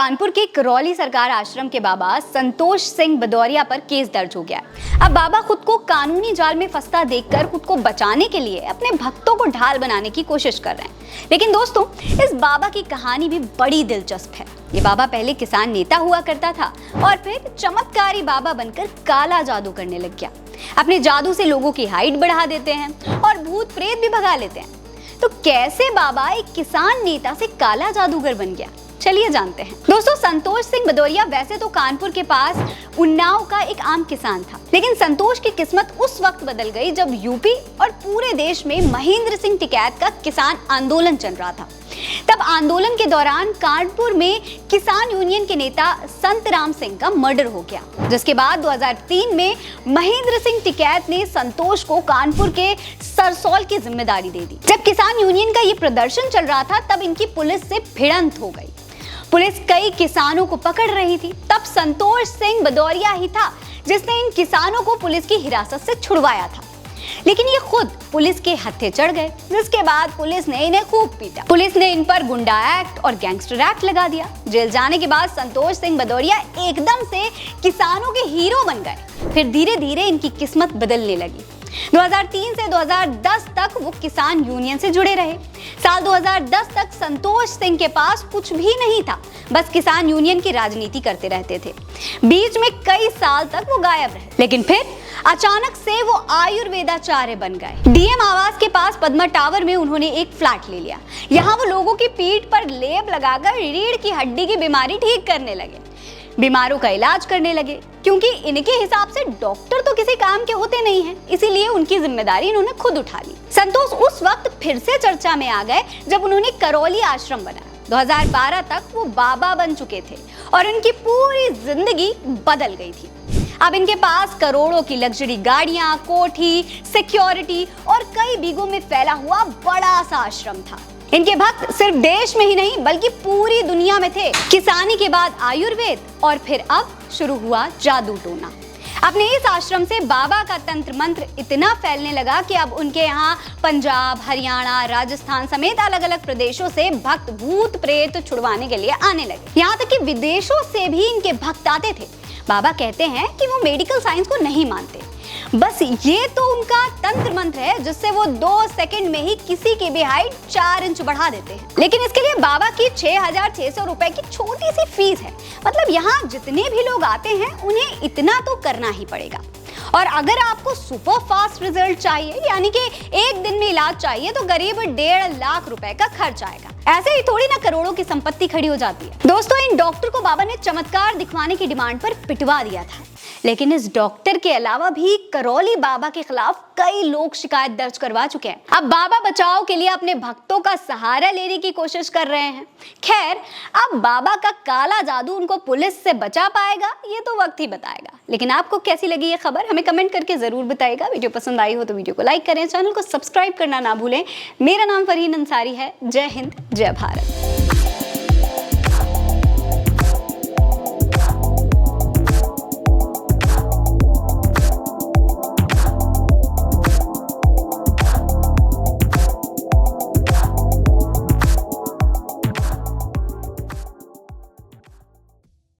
कानपुर के करौली सरकार आश्रम के बाबा संतोष सिंह भदौरिया पर केस दर्ज हो गया है। अब बाबा खुद को कानूनी जाल में फंसता देखकर खुद को बचाने के लिए अपने भक्तों को ढाल बनाने की कोशिश कर रहे हैं। लेकिन दोस्तों, इस बाबा की कहानी भी बड़ी दिलचस्प है। ये बाबा पहले किसान नेता हुआ करता था और फिर चमत्कारी बाबा बनकर काला जादू करने लग गया। अपने जादू से लोगों की हाइट बढ़ा देते हैं और भूत प्रेत भी भगा लेते हैं। तो कैसे बाबा एक किसान नेता से काला जादूगर बन गया, चलिए जानते हैं। दोस्तों, संतोष सिंह भदौरिया वैसे तो कानपुर के पास उन्नाव का एक आम किसान था, लेकिन संतोष की किस्मत उस वक्त बदल गई जब यूपी और पूरे देश में महेंद्र सिंह टिकैत का किसान आंदोलन चल रहा था। तब आंदोलन के दौरान कानपुर में किसान यूनियन के नेता संत राम सिंह का मर्डर हो गया, जिसके बाद 2003 में महेंद्र सिंह टिकैत ने संतोष को कानपुर के सरसौल की जिम्मेदारी दे दी। जब किसान यूनियन का ये प्रदर्शन चल रहा था, तब इनकी पुलिस से भिड़ंत हो गई। पुलिस कई किसानों को पकड़ रही थी। तब संतोष सिंह भदौरिया ही था जिसने इन किसानों को पुलिस की हिरासत से छुड़वाया था, लेकिन ये खुद पुलिस के हत्थे चढ़ गए, जिसके बाद पुलिस ने इन्हें खूब पीटा। पुलिस ने इन पर गुंडा एक्ट और गैंगस्टर एक्ट लगा दिया। जेल जाने के बाद संतोष सिंह भदौरिया एकदम से किसानों के हीरो बन गए। फिर धीरे धीरे इनकी किस्मत बदलने लगी। 2003 से 2010 तक वो किसान यूनियन से जुड़े रहे। साल 2010 तक संतोष सिंह के पास कुछ भी नहीं था, बस किसान यूनियन की राजनीति करते रहते थे। बीच में कई साल तक वो गायब रहे, लेकिन फिर अचानक से वो आयुर्वेदाचार्य बन गए। डीएम आवास के पास पद्मा टावर में उन्होंने एक फ्लैट ले लिया। यहाँ वो लोगों की पीठ पर लेप लगाकर रीढ़ की हड्डी की बीमारी ठीक करने लगे, बीमारों का इलाज करने लगे, क्योंकि इनके हिसाब से डॉक्टर तो किसी काम के होते नहीं हैं, इसीलिए उनकी जिम्मेदारी इन्होंने खुद उठा ली। संतोष उस वक्त फिर से चर्चा में आ गए जब उन्होंने करौली आश्रम बनाया। 2012 तक वो बाबा बन चुके थे और उनकी पूरी जिंदगी बदल गई थी। अब इनके पास करोड़ों की लग्जरी गाड़ियां, कोठी, सिक्योरिटी और कई बीघों में फैला हुआ बड़ा सा आश्रम था। इनके भक्त सिर्फ देश में ही नहीं बल्कि पूरी दुनिया में थे। किसानी के बाद आयुर्वेद और फिर अब शुरू हुआ जादू टोना। अपने इस आश्रम से बाबा का तंत्र मंत्र इतना फैलने लगा कि अब उनके यहाँ पंजाब, हरियाणा, राजस्थान समेत अलग अलग प्रदेशों से भक्त भूत प्रेत छुड़वाने के लिए आने लगे। यहाँ तक कि विदेशों से भी इनके भक्त आते थे। बाबा कहते हैं कि वो मेडिकल साइंस को नहीं मानते, बस ये तो उनका तंत्र मंत्र है जिससे वो 2 सेकंड में ही किसी की भी हाइट 4 इंच बढ़ा देते हैं। लेकिन इसके लिए बाबा की 6,600 रुपए की छोटी सी फीस है। मतलब यहाँ जितने भी लोग आते हैं उन्हें इतना तो करना ही पड़ेगा। और अगर आपको सुपर फास्ट रिजल्ट चाहिए, यानी कि एक दिन में इलाज चाहिए, तो करीब 1.5 लाख रुपए का खर्च आएगा। ऐसे ही थोड़ी ना करोड़ों की संपत्ति खड़ी हो जाती है। दोस्तों, इन डॉक्टर को बाबा ने चमत्कार दिखवाने की डिमांड पर पिटवा दिया था, लेकिन इस डॉक्टर के अलावा भी करौली बाबा के खिलाफ कई लोग शिकायत दर्ज करवा चुके हैं। अब बाबा बचाव के लिए अपने भक्तों का सहारा लेने की कोशिश कर रहे हैं। खैर, अब बाबा का काला जादू उनको पुलिस से बचा पाएगा, ये तो वक्त ही बताएगा। लेकिन आपको कैसी लगी ये खबर, हमें कमेंट करके जरूर बताइएगा। वीडियो पसंद आई हो तो वीडियो को लाइक करें, चैनल को सब्सक्राइब करना ना भूलें। मेरा नाम फरहीन अंसारी है। जय हिंद, जय भारत।